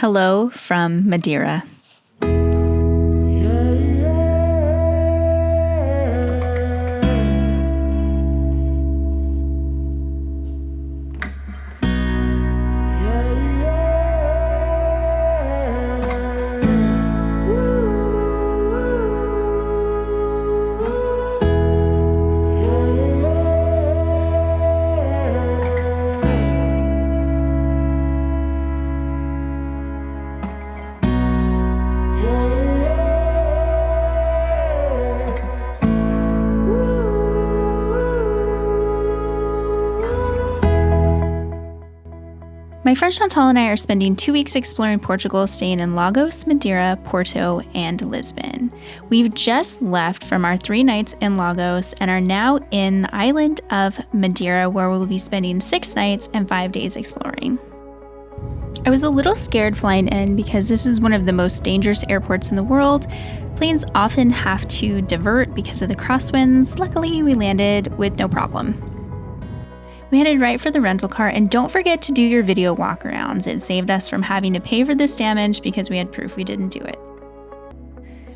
Hello from Madeira. My friend Chantal and I are spending 2 weeks exploring Portugal, staying in Lagos, Madeira, Porto, and Lisbon. We've just left from our 3 nights in Lagos and are now in the island of Madeira, where we'll be spending 6 nights and 5 days exploring. I was a little scared flying in because this is one of the most dangerous airports in the world. Planes often have to divert because of the crosswinds. Luckily, we landed with no problem. We headed right for the rental car, and don't forget to do your video walkarounds. It saved us from having to pay for this damage because we had proof we didn't do it.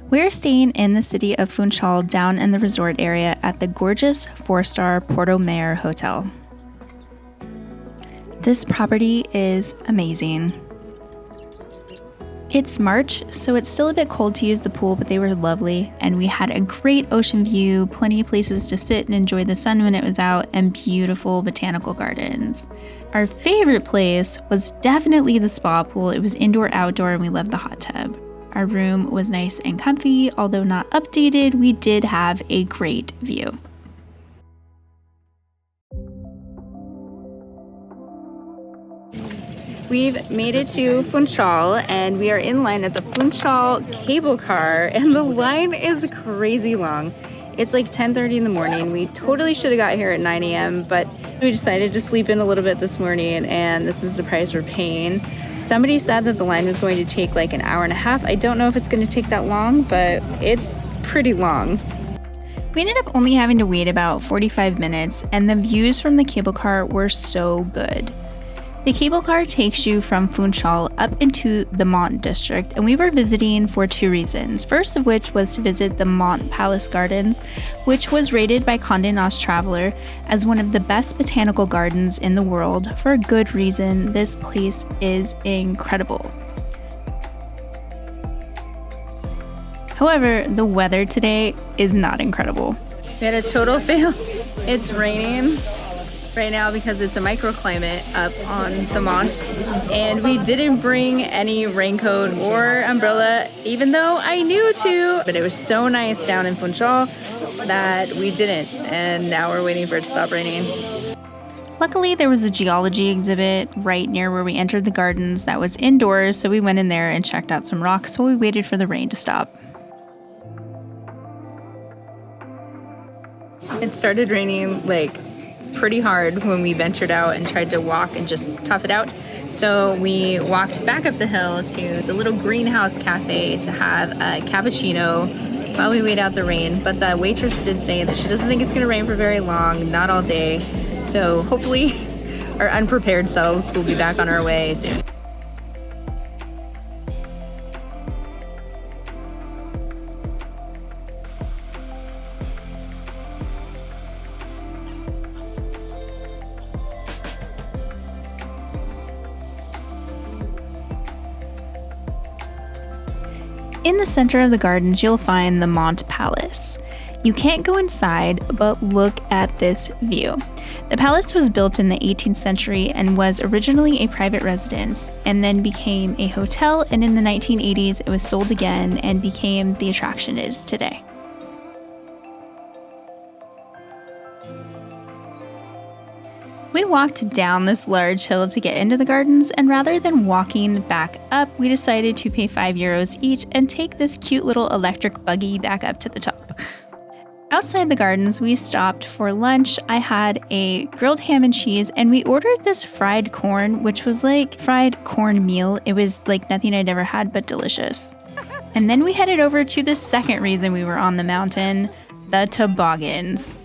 We're staying in the city of Funchal down in the resort area at the gorgeous 4-star Porto Mayor Hotel. This property is amazing. It's March, so it's still a bit cold to use the pool, but they were lovely, and we had a great ocean view, plenty of places to sit and enjoy the sun when it was out, and beautiful botanical gardens. Our favorite place was definitely the spa pool. It was indoor-outdoor, and we loved the hot tub. Our room was nice and comfy, although not updated. We did have a great view. We've made it to Funchal, and we are in line at the Funchal cable car, and the line is crazy long. It's like 10:30 in the morning. We totally should have got here at 9 a.m., but we decided to sleep in a little bit this morning, and this is the price we're paying. Somebody said that the line was going to take like an hour and a half. I don't know if it's going to take that long, but it's pretty long. We ended up only having to wait about 45 minutes, and the views from the cable car were so good. The cable car takes you from Funchal up into the Monte district, and we were visiting for 2 reasons. First of which was to visit the Monte Palace Gardens, which was rated by Condé Nast Traveler as one of the best botanical gardens in the world. For a good reason. This place is incredible. However, the weather today is not incredible. We had a total fail. It's raining right now because it's a microclimate up on the Monte, and we didn't bring any raincoat or umbrella, even though I knew to, but it was so nice down in Funchal that we didn't, and now we're waiting for it to stop raining. Luckily, there was a geology exhibit right near where we entered the gardens that was indoors, so we went in there and checked out some rocks while we waited for the rain to stop. It started raining like pretty hard when we ventured out and tried to walk and just tough it out. So we walked back up the hill to the little greenhouse cafe to have a cappuccino while we wait out the rain. But the waitress did say that she doesn't think it's going to rain for very long, not all day. So hopefully our unprepared selves will be back on our way soon. In the center of the gardens, you'll find the Monte Palace. You can't go inside, but look at this view. The palace was built in the 18th century and was originally a private residence, and then became a hotel, and in the 1980s it was sold again and became the attraction it is today. We walked down this large hill to get into the gardens, and rather than walking back up, we decided to pay €5 each and take this cute little electric buggy back up to the top. Outside the gardens, we stopped for lunch. I had a grilled ham and cheese, and we ordered this fried corn, which was like fried corn meal. It was like nothing I'd ever had, but delicious. And then we headed over to the second reason we were on the mountain, the toboggans.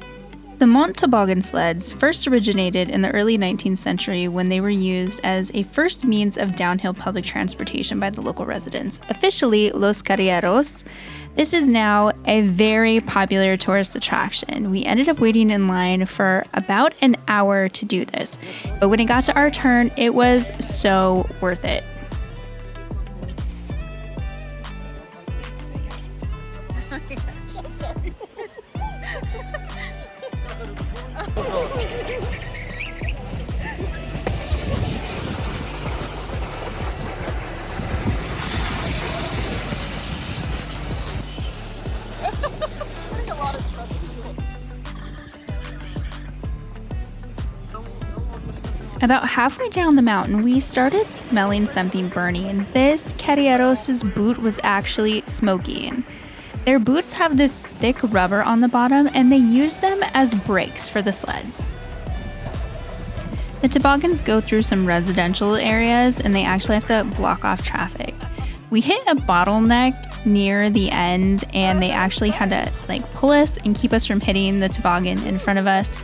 The Toboggan sleds first originated in the early 19th century when they were used as a first means of downhill public transportation by the local residents, officially Los Arieros. This is now a very popular tourist attraction. We ended up waiting in line for about an hour to do this, but when it got to our turn, it was so worth it. About halfway down the mountain, we started smelling something burning. This Arieros' boot was actually smoking. Their boots have this thick rubber on the bottom, and they use them as brakes for the sleds. The toboggans go through some residential areas, and they actually have to block off traffic. We hit a bottleneck near the end, and they actually had to pull us and keep us from hitting the toboggan in front of us.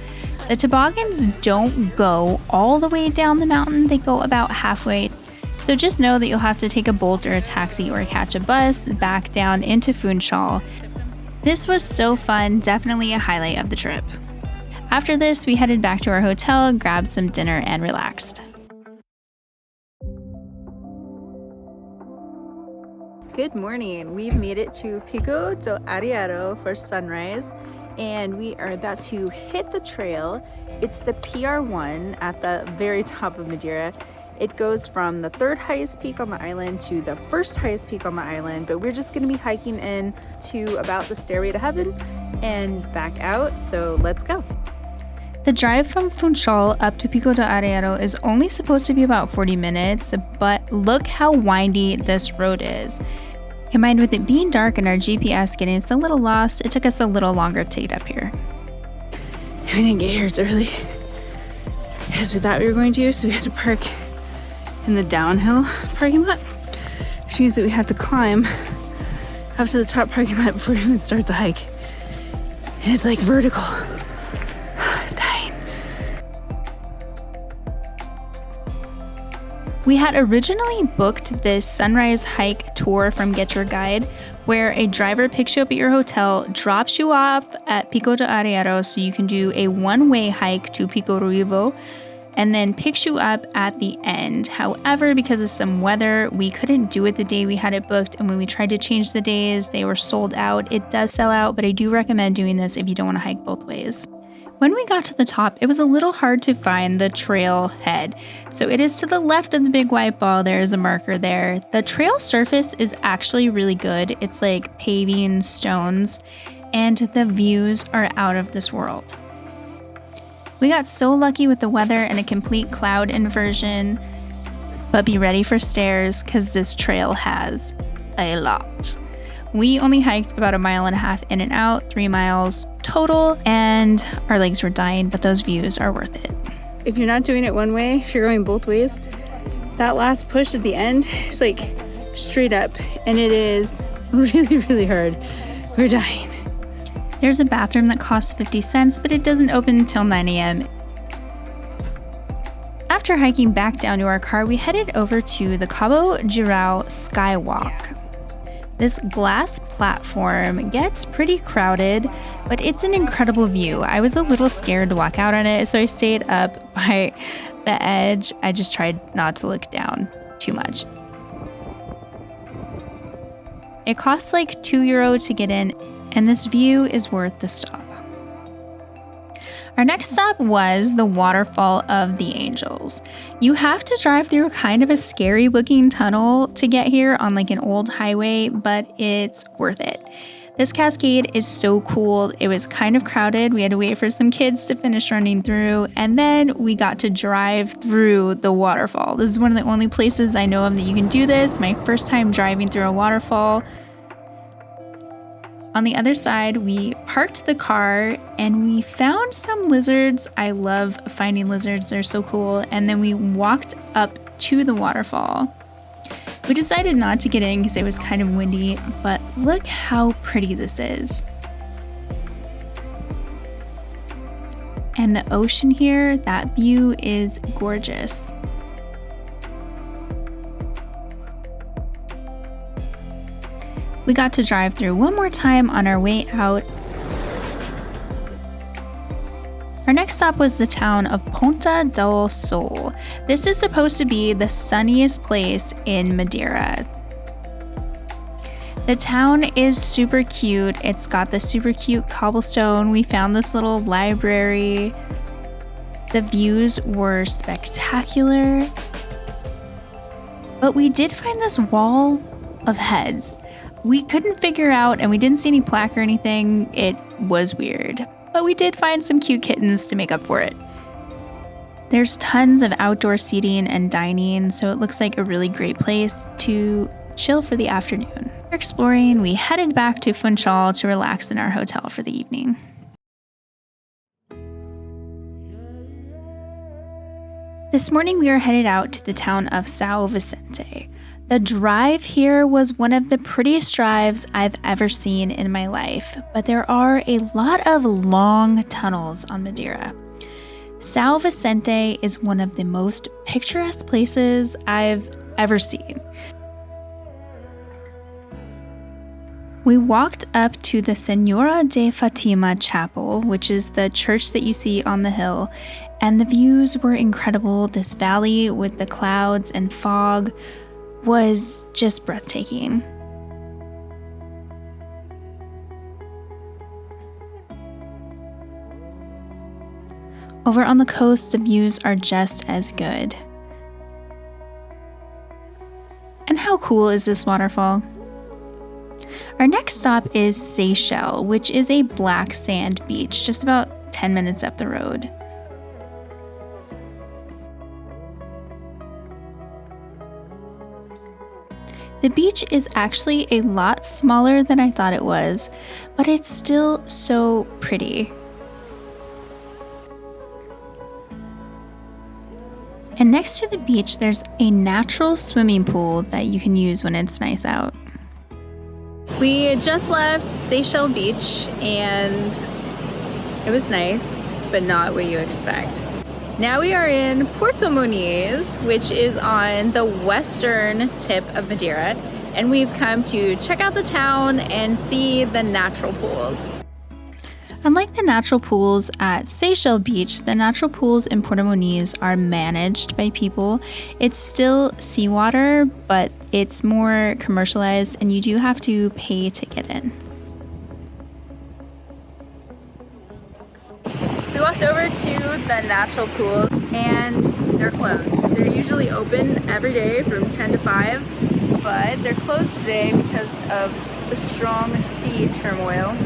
The toboggans don't go all the way down the mountain, they go about halfway. So just know that you'll have to take a Bolt or a taxi or catch a bus back down into Funchal. This was so fun, definitely a highlight of the trip. After this, we headed back to our hotel, grabbed some dinner, and relaxed. Good morning. We've made it to Pico do Arieiro for sunrise, and we are about to hit the trail. It's the PR1 at the very top of Madeira. It goes from the third highest peak on the island to the first highest peak on the island, but we're just gonna be hiking in to about the Stairway to Heaven and back out, so let's go. The drive from Funchal up to Pico do Arieiro is only supposed to be about 40 minutes, but look how windy this road is. Combined with it being dark and our GPS getting us a little lost, it took us a little longer to get up here. We didn't get here as early as we thought we were going to, so we had to park in the downhill parking lot, which means that we have to climb up to the top parking lot before we even start the hike. And it's like vertical. Dying. We had originally booked this sunrise hike tour from Get Your Guide, where a driver picks you up at your hotel, drops you off at Pico do Arieiro so you can do a one-way hike to Pico Ruivo, and then picks you up at the end. However, because of some weather, we couldn't do it the day we had it booked, and when we tried to change the days, they were sold out. It does sell out, but I do recommend doing this if you don't want to hike both ways. When we got to the top, it was a little hard to find the trail head. So it is to the left of the big white ball. There is a marker there. The trail surface is actually really good. It's like paving stones, and the views are out of this world. We got so lucky with the weather and a complete cloud inversion, but be ready for stairs because this trail has a lot. We only hiked about 1.5 miles in and out, 3 miles total, and our legs were dying, but those views are worth it. If you're not doing it one way, if you're going both ways, that last push at the end is like straight up, and it is really, really hard. We're dying. There's a bathroom that costs 50 cents, but it doesn't open until 9 a.m. After hiking back down to our car, we headed over to the Cabo Girão Skywalk. This glass platform gets pretty crowded, but it's an incredible view. I was a little scared to walk out on it, so I stayed up by the edge. I just tried not to look down too much. It costs like €2 to get in, and this view is worth the stop. Our next stop was the Waterfall of the Angels. You have to drive through kind of a scary looking tunnel to get here on like an old highway, but it's worth it. This cascade is so cool. It was kind of crowded. We had to wait for some kids to finish running through, and then we got to drive through the waterfall. This is one of the only places I know of that you can do this. My first time driving through a waterfall. On the other side, we parked the car and we found some lizards. I love finding lizards, they're so cool. And then we walked up to the waterfall. We decided not to get in because it was kind of windy, but look how pretty this is. And the ocean here, that view is gorgeous. We got to drive through one more time on our way out. Our next stop was the town of Ponta del Sol. This is supposed to be the sunniest place in Madeira. The town is super cute. It's got the super cute cobblestone. We found this little library. The views were spectacular. But we did find this wall of heads. We couldn't figure out, and we didn't see any plaque or anything. It was weird. But we did find some cute kittens to make up for it. There's tons of outdoor seating and dining, so it looks like a really great place to chill for the afternoon. After exploring, we headed back to Funchal to relax in our hotel for the evening. This morning we are headed out to the town of São Vicente. The drive here was one of the prettiest drives I've ever seen in my life, but there are a lot of long tunnels on Madeira. São Vicente is one of the most picturesque places I've ever seen. We walked up to the Senhora de Fatima Chapel, which is the church that you see on the hill, and the views were incredible. This valley with the clouds and fog was just breathtaking. Over on the coast, the views are just as good. And how cool is this waterfall? Our next stop is Seychelles, which is a black sand beach just about 10 minutes up the road. The beach is actually a lot smaller than I thought it was, but it's still so pretty. And next to the beach, there's a natural swimming pool that you can use when it's nice out. We just left Seychelles Beach and it was nice, but not what you expect. Now we are in Porto Muniz, which is on the western tip of Madeira, and we've come to check out the town and see the natural pools. Unlike the natural pools at Seychelles Beach, the natural pools in Porto Muniz are managed by people. It's still seawater, but it's more commercialized and you do have to pay to get in. We walked over to the natural pool and they're closed. They're usually open every day from 10 to 5, but they're closed today because of the strong sea turmoil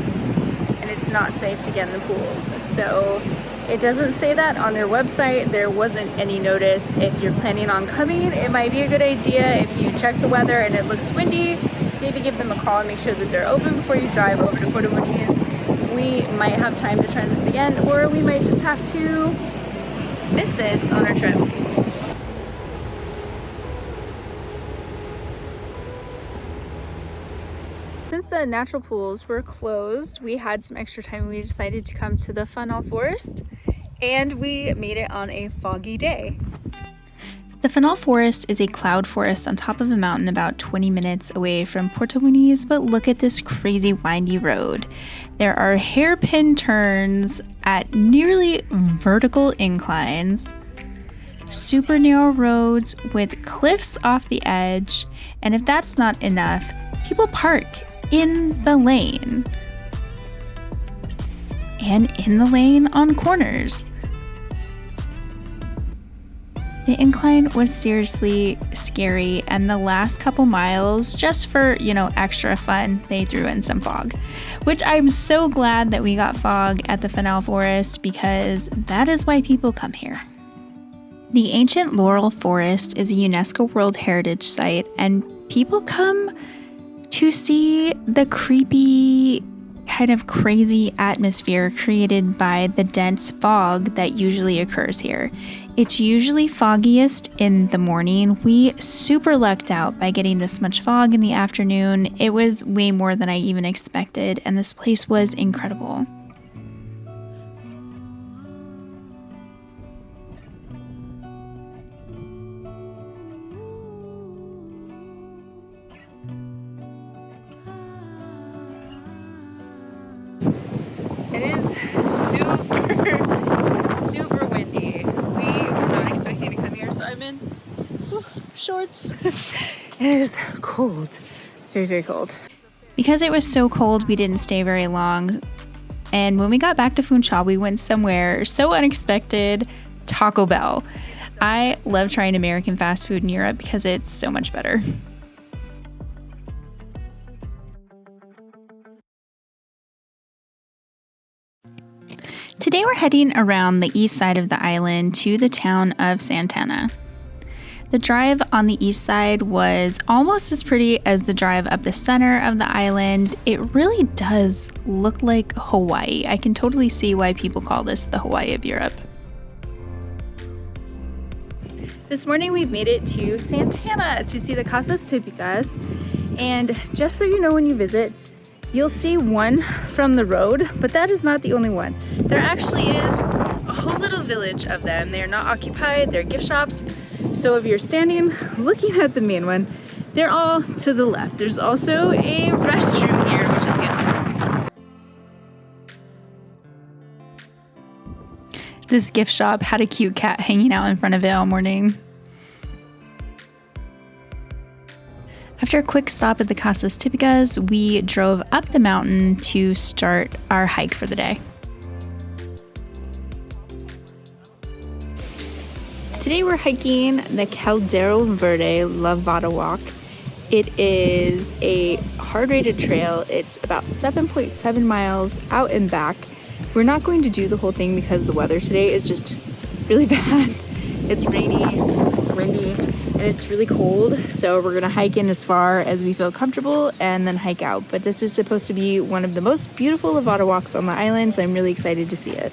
and it's not safe to get in the pools. So it doesn't say that on their website. There wasn't any notice. If you're planning on coming, it might be a good idea if you check the weather and it looks windy, maybe give them a call and make sure that they're open before you drive over to Porto Muniz. We might have time to try this again, or we might just have to miss this on our trip. Since the natural pools were closed, we had some extra time. We decided to come to the Fanal forest, and we made it on a foggy day. The Fanal forest is a cloud forest on top of a mountain about 20 minutes away from Porto Muniz, but look at this crazy windy road. There are hairpin turns at nearly vertical inclines, super narrow roads with cliffs off the edge, and if that's not enough, people park in the lane and in the lane on corners. The incline was seriously scary, and the last couple miles, just for, extra fun, they threw in some fog, which I'm so glad that we got fog at the Fanal Forest because that is why people come here. The ancient laurel forest is a UNESCO World Heritage Site, and people come to see the creepy, kind of crazy atmosphere created by the dense fog that usually occurs here. It's usually foggiest in the morning. We super lucked out by getting this much fog in the afternoon. It was way more than I even expected, and this place was incredible. It is super windy. We were not expecting to come here, so I'm in shorts. It is cold, very cold. Because it was so cold, we didn't stay very long. And when we got back to Funchal, we went somewhere so unexpected, Taco Bell. I love trying American fast food in Europe because it's so much better. Today we're heading around the east side of the island to the town of Santana. The drive on the east side was almost as pretty as the drive up the center of the island. It really does look like Hawaii. I can totally see why people call this the Hawaii of Europe. This morning we made it to Santana to see the Casas Típicas. And just so you know, when you visit, you'll see one from the road, but that is not the only one. There actually is a whole little village of them. They're not occupied, they're gift shops. So if you're standing looking at the main one, they're all to the left. There's also a restroom here, which is good to know. This gift shop had a cute cat hanging out in front of it all morning. After a quick stop at the Casas Típicas, we drove up the mountain to start our hike for the day. Today we're hiking the Caldero Verde Levada Walk. It is a hard-rated trail. It's about 7.7 miles out and back. We're not going to do the whole thing because the weather today is just really bad. It's rainy, it's windy, and it's really cold. So we're gonna hike in as far as we feel comfortable and then hike out. But this is supposed to be one of the most beautiful levada walks on the island, so I'm really excited to see it.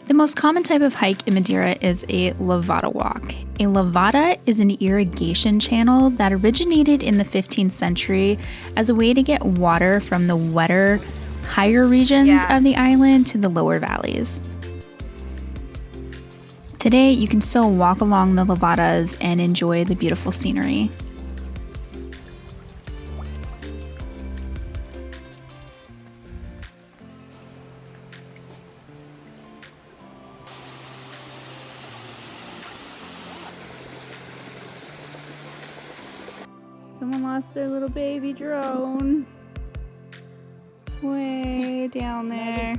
The most common type of hike in Madeira is a levada walk. A levada is an irrigation channel that originated in the 15th century as a way to get water from the wetter, higher regions of the island to the lower valleys. Today, you can still walk along the levadas and enjoy the beautiful scenery. Someone lost their little baby drone. It's way down there.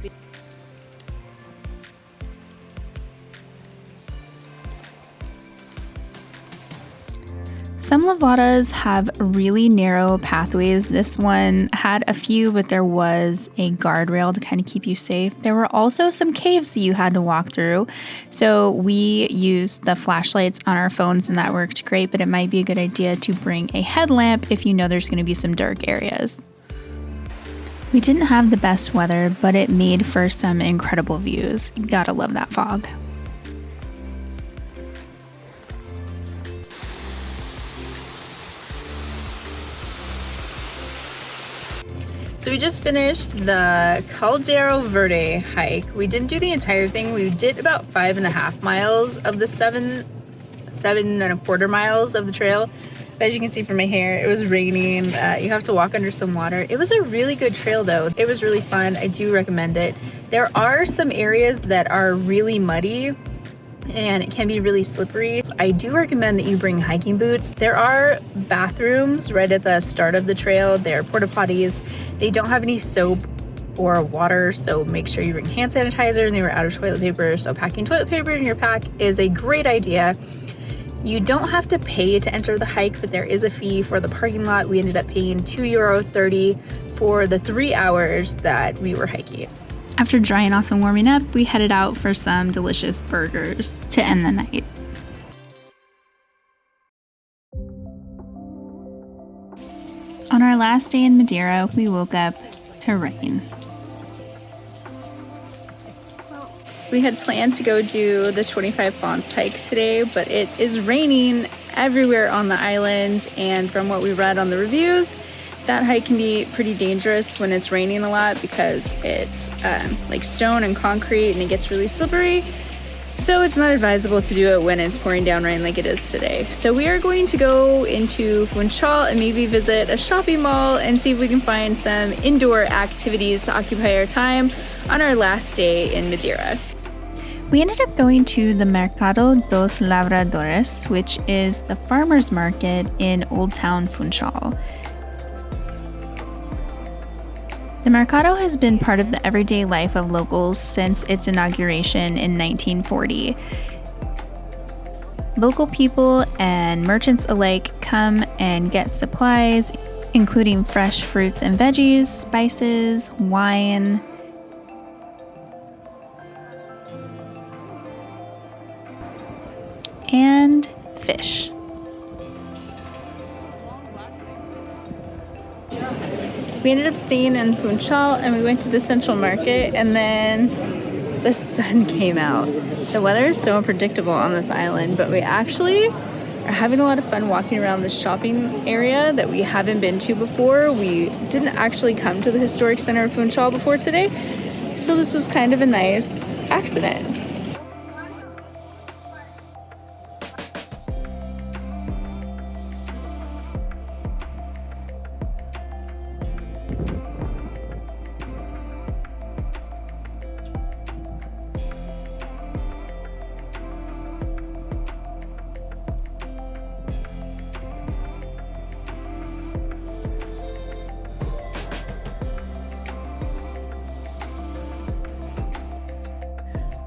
Some levadas have really narrow pathways. This one had a few, but there was a guardrail to kind of keep you safe. There were also some caves that you had to walk through. So we used the flashlights on our phones and that worked great, but it might be a good idea to bring a headlamp if you know there's going to be some dark areas. We didn't have the best weather, but it made for some incredible views. You gotta love that fog. So we just finished the Caldero Verde hike. We didn't do the entire thing. We did about 5.5 miles of the 7.25 miles of the trail. But as you can see from my hair, it was raining. You have to walk under some water. It was a really good trail though. It was really fun. I do recommend it. There are some areas that are really muddy and it can be really slippery. I do recommend that you bring hiking boots. There are bathrooms right at the start of the trail. They're porta potties. They don't have any soap or water, so make sure you bring hand sanitizer, and they were out of toilet paper, so packing toilet paper in your pack is a great idea. You don't have to pay to enter the hike, but there is a fee for the parking lot. We ended up paying €2.30 for the 3 hours that we were hiking. After drying off and warming up, we headed out for some delicious burgers to end the night. On our last day in Madeira, we woke up to rain. We had planned to go do the 25 Fonts hike today, but it is raining everywhere on the island, and from what we read on the reviews, that hike can be pretty dangerous when it's raining a lot because it's like stone and concrete and it gets really slippery. So it's not advisable to do it when it's pouring down rain like it is today. So we are going to go into Funchal and maybe visit a shopping mall and see if we can find some indoor activities to occupy our time on our last day in Madeira. We ended up going to the Mercado dos Lavradores, which is the farmers market in Old Town Funchal. The Mercado has been part of the everyday life of locals since its inauguration in 1940. Local people and merchants alike come and get supplies, including fresh fruits and veggies, spices, wine, and fish. We ended up staying in Funchal and we went to the central market, and then the sun came out. The weather is so unpredictable on this island, but we actually are having a lot of fun walking around the shopping area that we haven't been to before. We didn't actually come to the historic center of Funchal before today, so this was kind of a nice accident.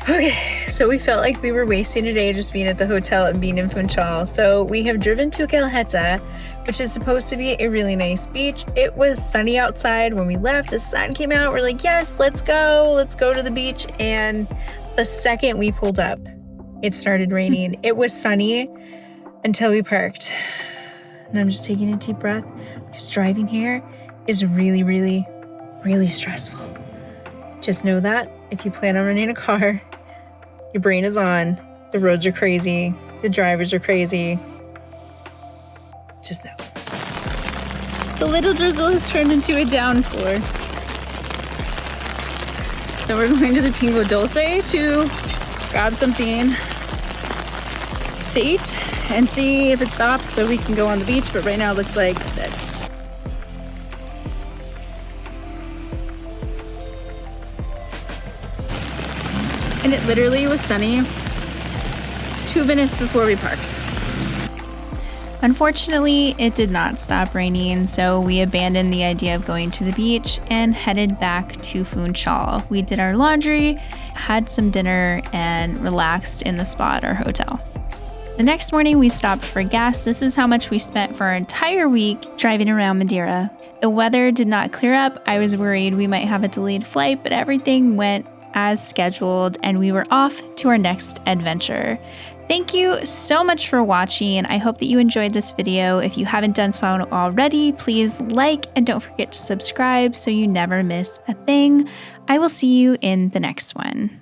Okay, so we felt like we were wasting a day just being at the hotel and being in Funchal. So we have driven to Calheta, which is supposed to be a really nice beach. It was sunny outside when we left. The sun came out. We're like, yes, let's go to the beach. And the second we pulled up, it started raining. It was sunny until we parked. And I'm just taking a deep breath because driving here is really, really, really stressful. Just know that if you plan on renting a car, your brain is on, the roads are crazy, the drivers are crazy. Just know. The little drizzle has turned into a downpour. So we're going to the Pingo Dulce to grab something to eat and see if it stops so we can go on the beach, but right now it looks like this. And it literally was sunny 2 minutes before we parked. Unfortunately, it did not stop raining, so we abandoned the idea of going to the beach and headed back to Funchal. We did our laundry, had some dinner, and relaxed in the spa at our hotel. The next morning, we stopped for gas. This is how much we spent for our entire week driving around Madeira. The weather did not clear up. I was worried we might have a delayed flight, but everything went as scheduled, and we were off to our next adventure. Thank you so much for watching. I hope that you enjoyed this video. If you haven't done so already, please like and don't forget to subscribe so you never miss a thing. I will see you in the next one.